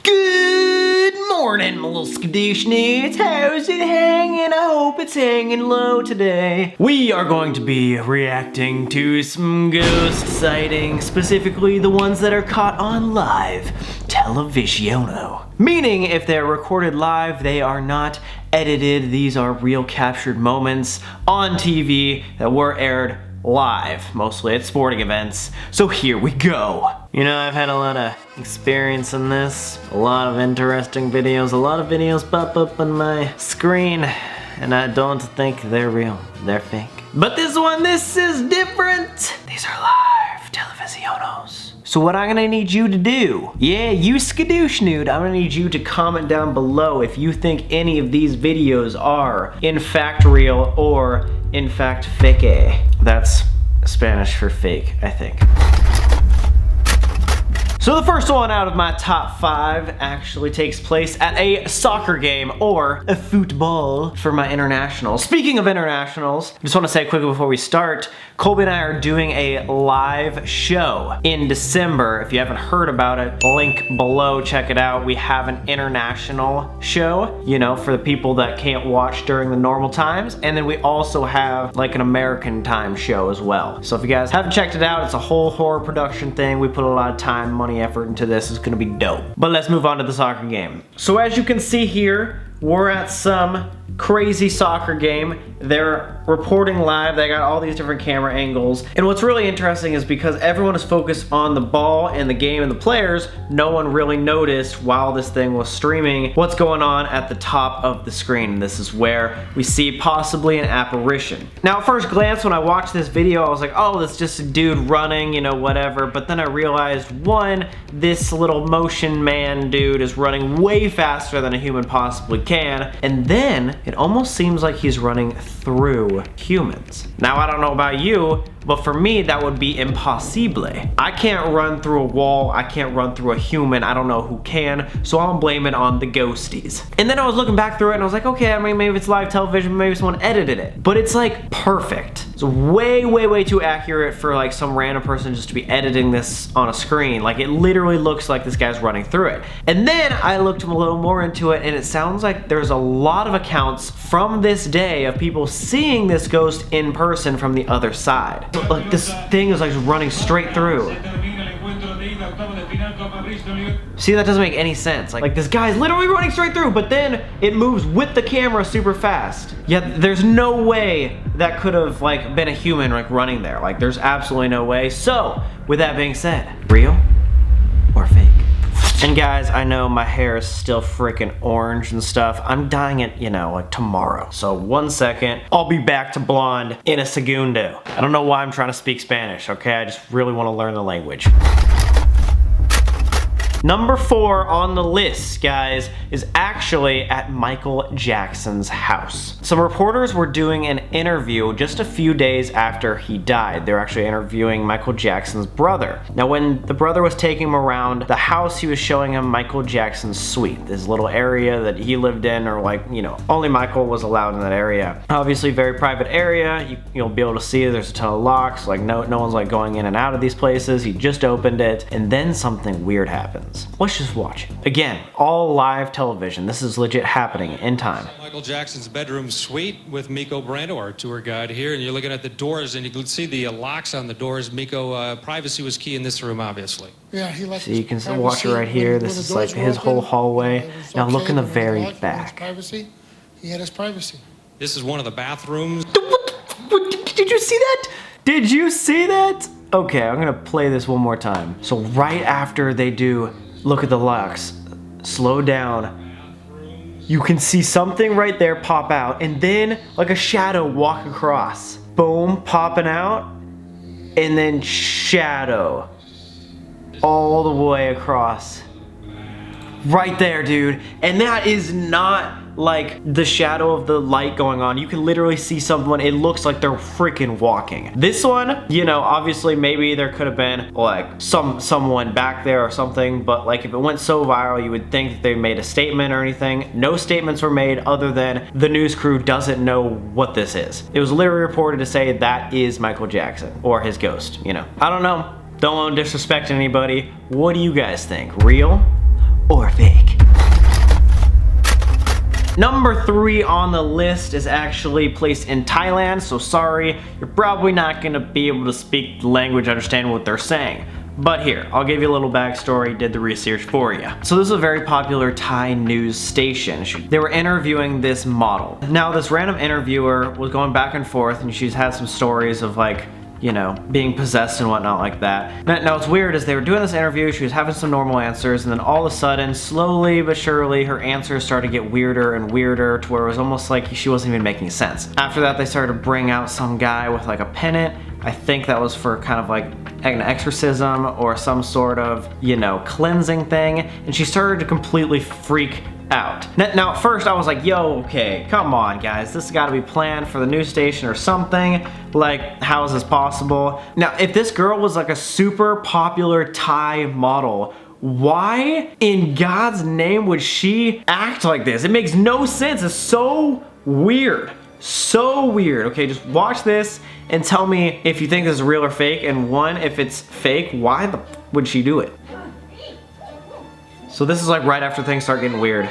Good morning, my little skadoosh nudes. How's it hanging? I hope it's hanging low today. We are going to be reacting to some ghost sightings, specifically the ones that are caught on live televisiono. Meaning, if they're recorded live, they are not edited. These are real captured moments on TV that were aired live, mostly at sporting events. So here we go. You know, I've had a lot of experience in this, a lot of interesting videos, a lot of videos pop up on my screen, and I don't think they're real, they're fake. But this is different. These are live televisionos. So what I'm gonna need you to do, yeah, you skadoosh nude, I'm gonna need you to comment down below if you think any of these videos are in fact real or in fact fake. That's Spanish for fake, I think. So the first one out of my top 5 actually takes place at a soccer game, or a football for my internationals. Speaking of internationals, I just want to say quickly before we start, Colby and I are doing a live show in December. If you haven't heard about it, link below, check it out. We have an international show, you know, for the people that can't watch during the normal times. And then we also have like an American time show as well. So if you guys haven't checked it out, it's a whole horror production thing. We put a lot of time, money, effort into this. It's gonna be dope. But let's move on to the soccer game. So as you can see here, we're at some crazy soccer game. They're reporting live. They got all these different camera angles. And what's really interesting is because everyone is focused on the ball and the game and the players, no one really noticed while this thing was streaming what's going on at the top of the screen. This is where we see possibly an apparition. Now at first glance when I watched this video, I was like, oh, that's just a dude running, you know, whatever. But then I realized, one, this little motion man dude is running way faster than a human possibly can. And then it almost seems like he's running through humans. Now I don't know about you, but for me that would be impossible. I can't run through a wall, I can't run through a human, I don't know who can, so I'm blaming it on the ghosties. And then I was looking back through it and I was like, okay, I mean maybe it's live television, maybe someone edited it. But it's like perfect. It's way, way, way too accurate for like some random person just to be editing this on a screen. Like it literally looks like this guy's running through it. And then I looked a little more into it and it sounds like there's a lot of accounts from this day of people seeing this ghost in person from the other side. Like this thing is like running straight through. See, that doesn't make any sense. Like this guy's literally running straight through, but then it moves with the camera super fast. Yet there's no way that could have like been a human like running there. Like there's absolutely no way. So with that being said, real or fake? And guys, I know my hair is still freaking orange and stuff. I'm dyeing it, you know, like tomorrow. So 1 second, I'll be back to blonde in a segundo. I don't know why I'm trying to speak Spanish, okay? I just really want to learn the language. Number 4 on the list, guys, is actually at Michael Jackson's house. Some reporters were doing an interview just a few days after he died. They were actually interviewing Michael Jackson's brother. Now, when the brother was taking him around the house, he was showing him Michael Jackson's suite, this little area that he lived in, or like, you know, only Michael was allowed in that area. Obviously, very private area. You'll be able to see there's a ton of locks. Like, no one's like going in and out of these places. He just opened it, and then something weird happens. Let's just watch it. Again, all live television. This is legit happening in time. Michael Jackson's bedroom suite with Miko Brando, our tour guide here, and you're looking at the doors and you can see the locks on the doors. Miko, privacy was key in this room, obviously. Yeah, he liked. So you can still watch it right here. This is like his whole hallway. Now look in the very back. Privacy. He had his privacy. This is one of the bathrooms. Did you see that? Did you see that? Okay, I'm gonna play this one more time. So right after they do, look at the locks, slow down. You can see something right there pop out, and then like a shadow walk across. Boom, popping out, and then shadow all the way across. Right there, dude. And that is not like the shadow of the light going on. You can literally see someone, it looks like they're freaking walking. This one, you know, obviously maybe there could have been like someone back there or something, but like if it went so viral, you would think that they made a statement or anything. No statements were made other than the news crew doesn't know what this is. It was literally reported to say that is Michael Jackson or his ghost, you know. I don't know. Don't want to disrespect anybody. What do you guys think? Real or fake? Number 3 on the list is actually placed in Thailand, so sorry, you're probably not gonna be able to speak the language, understand what they're saying. But here, I'll give you a little backstory, did the research for you. So this is a very popular Thai news station. They were interviewing this model. Now this random interviewer was going back and forth and she's had some stories of like, you know, being possessed and whatnot like that. Now what's weird is they were doing this interview, she was having some normal answers, and then all of a sudden, slowly but surely, her answers started to get weirder and weirder to where it was almost like she wasn't even making sense. After that, they started to bring out some guy with like a pennant. I think that was for kind of like an exorcism or some sort of, you know, cleansing thing, and she started to completely freak out. Now at first I was like, yo, okay, come on guys, this has got to be planned for the news station or something. Like, how is this possible? Now, if this girl was like a super popular Thai model, why in God's name would she act like this? It makes no sense. It's so weird. So weird. Okay, just watch this and tell me if you think this is real or fake, and one, if it's fake, why the would she do it? So this is like right after things start getting weird.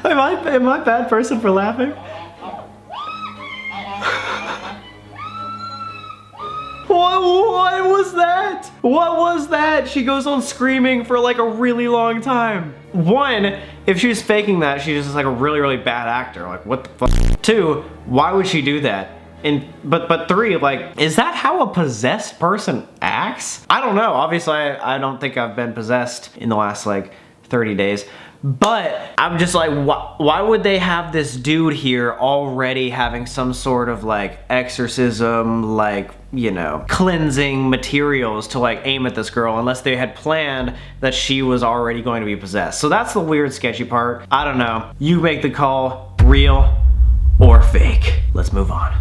Am I a bad person for laughing? What was that? What was that? She goes on screaming for like a really long time. One, if she was faking that, she's just like a really bad actor. Like, what the fuck? Two, why would she do that? And but three, like, is that how a possessed person acts? I don't know. Obviously, I don't think I've been possessed in the last like 30 days. But I'm just like, why would they have this dude here already having some sort of like exorcism, like, you know, cleansing materials to like aim at this girl, unless they had planned that she was already going to be possessed. So that's the weird, sketchy part. I don't know. You make the call, real or fake. Let's move on.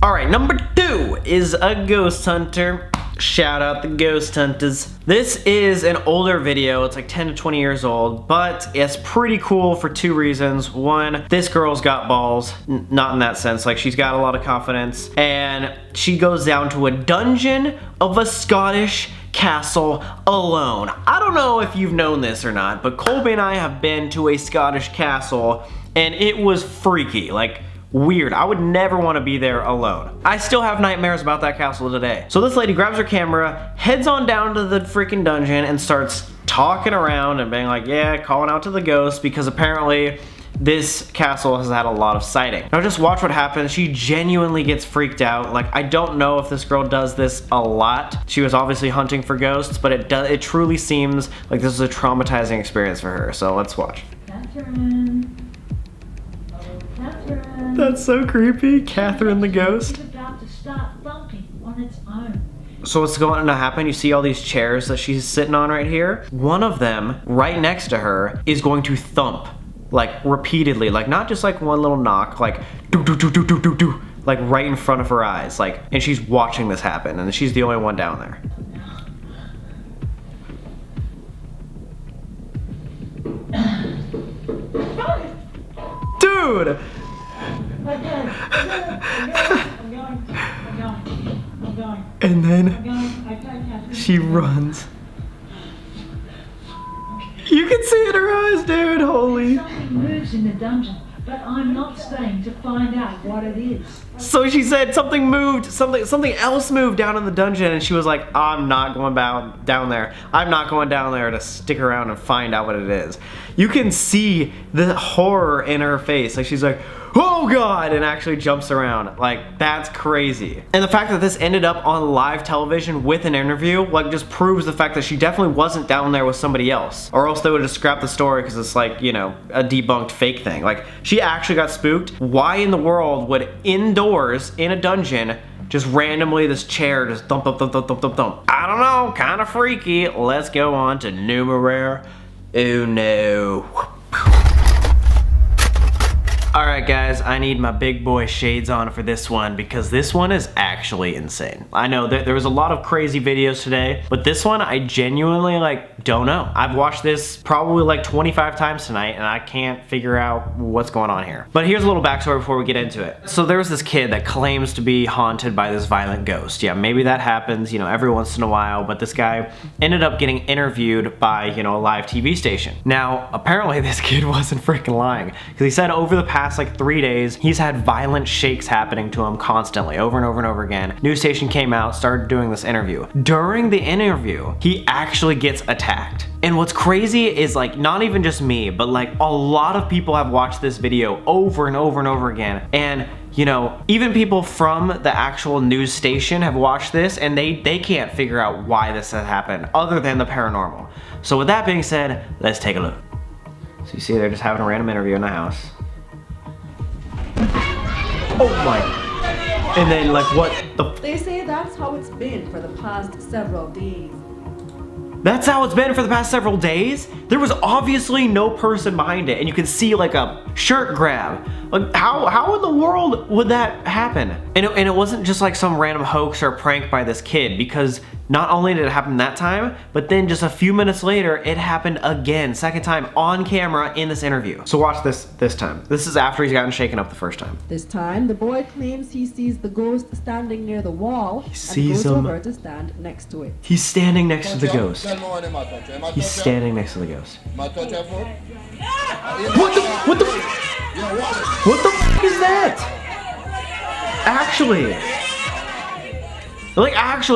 All right, number 2 is a ghost hunter. Shout out the ghost hunters. This is an older video. It's like 10 to 20 years old, but it's pretty cool for 2 reasons. One, this girl's got balls. Not in that sense, like she's got a lot of confidence, and she goes down to a dungeon of a Scottish castle alone. I don't know if you've known this or not, but Colby and I have been to a Scottish castle, and it was freaky. Like, weird. I would never want to be there alone. I still have nightmares about that castle today. So this lady grabs her camera, heads on down to the freaking dungeon, and starts talking around and being like, yeah, calling out to the ghosts, because apparently this castle has had a lot of sighting. Now just watch what happens. She genuinely gets freaked out. Like, I don't know if this girl does this a lot. She was obviously hunting for ghosts, but it truly seems like this is a traumatizing experience for her. So let's watch. Catherine. That's so creepy. Catherine the ghost. It's about to start thumping on its own. So what's going to happen? You see all these chairs that she's sitting on right here? One of them, right next to her, is going to thump, like repeatedly, like not just like one little knock, like do do do do do do do, like right in front of her eyes, like, and she's watching this happen, and she's the only one down there. Dude! I'm going. And then Okay, Catherine. she runs. You can see it in her eyes, dude. Holy. Something moves in the dungeon, but I'm not staying to find out what it is. So she said something moved, something else moved down in the dungeon, and she was like, I'm not going down there. I'm not going down there to stick around and find out what it is. You can see the horror in her face. Like, she's like, oh God, and actually jumps around. Like, that's crazy. And the fact that this ended up on live television with an interview, like, just proves the fact that she definitely wasn't down there with somebody else. Or else they would have scrapped the story because it's like, you know, a debunked fake thing. Like, she actually got spooked. Why in the world would indoors in a dungeon just randomly this chair just thump thump thump thump thump thump thump? I don't know, kind of freaky. Let's go on to numero uno. All right, guys, I need my big boy shades on for this one because this one is actually insane. I know that there was a lot of crazy videos today, but this one I genuinely don't know. I've watched this probably like 25 times tonight and I can't figure out what's going on here. But here's a little backstory before we get into it. So there was this kid that claims to be haunted by this violent ghost. Yeah, maybe that happens, you know, every once in a while, but this guy ended up getting interviewed by, you know, a live TV station. Now, apparently this kid wasn't freaking lying because he said over the past like 3 days, he's had violent shakes happening to him constantly, over and over and over again. News station came out, started doing this interview. During the interview, he actually gets attacked. And what's crazy is like, not even just me, but like a lot of people have watched this video over and over and over again. And you know, even people from the actual news station have watched this and they can't figure out why this has happened other than the paranormal. So with that being said, let's take a look. So you see they're just having a random interview in the house. Oh my. And then like what the. They say that's how it's been for the past several days. That's how it's been for the past several days? There was obviously no person behind it and you can see like a shirt grab. Like how in the world would that happen? And it wasn't just like some random hoax or prank by this kid, because not only did it happen that time, but then just a few minutes later, it happened again, second time on camera in this interview. So watch this time. This is after he's gotten shaken up the first time. This time, the boy claims he sees the ghost standing near the wall and sees goes him. over to stand next to it. He's standing next to the ghost. He's standing next to the ghost. What the f is that? Actually,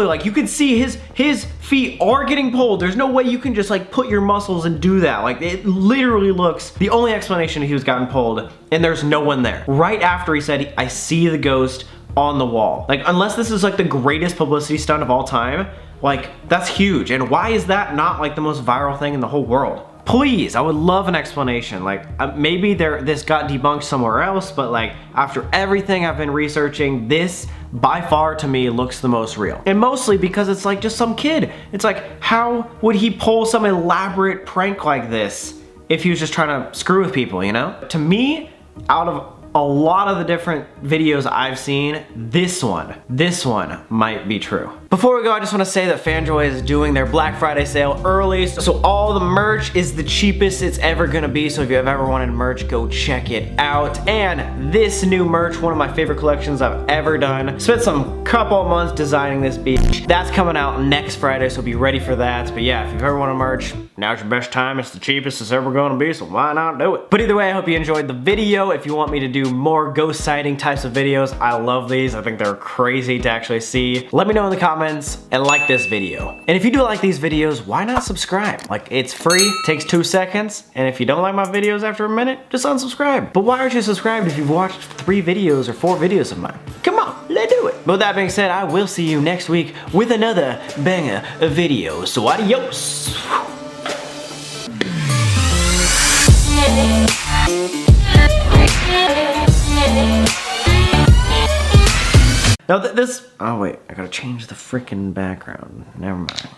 like you can see his feet are getting pulled. There's no way you can just like put your muscles and do that. Like it literally looks, the only explanation he was gotten pulled and there's no one there. Right after he said, I see the ghost on the wall. Like unless this is like the greatest publicity stunt of all time, like that's huge. And why is that not like the most viral thing in the whole world? Please, I would love an explanation. Like maybe this got debunked somewhere else, but like after everything I've been researching, this by far to me looks the most real. And mostly because it's like just some kid. It's like, how would he pull some elaborate prank like this if he was just trying to screw with people, you know? To me, out of a lot of the different videos I've seen, this one might be true. Before we go, I just want to say that FanJoy is doing their Black Friday sale early, so all the merch is the cheapest it's ever gonna be, so if you have ever wanted merch, go check it out. And this new merch, one of my favorite collections I've ever done. Spent some couple months designing this beach. That's coming out next Friday, so be ready for that. But yeah, if you've ever wanted merch, now's your best time. It's the cheapest it's ever gonna be, so why not do it? But either way, I hope you enjoyed the video. If you want me to do more ghost sighting types of videos, I love these. I think they're crazy to actually see. Let me know in the comments and like this video. And if you do like these videos, why not subscribe? Like, it's free, takes 2 seconds, and if you don't like my videos after a minute, just unsubscribe. But why aren't you subscribed if you've watched 3 videos or 4 videos of mine? Come on, let's do it. But with that being said, I will see you next week with another banger video. So adios. Now oh wait, I gotta change the freaking background. Never mind.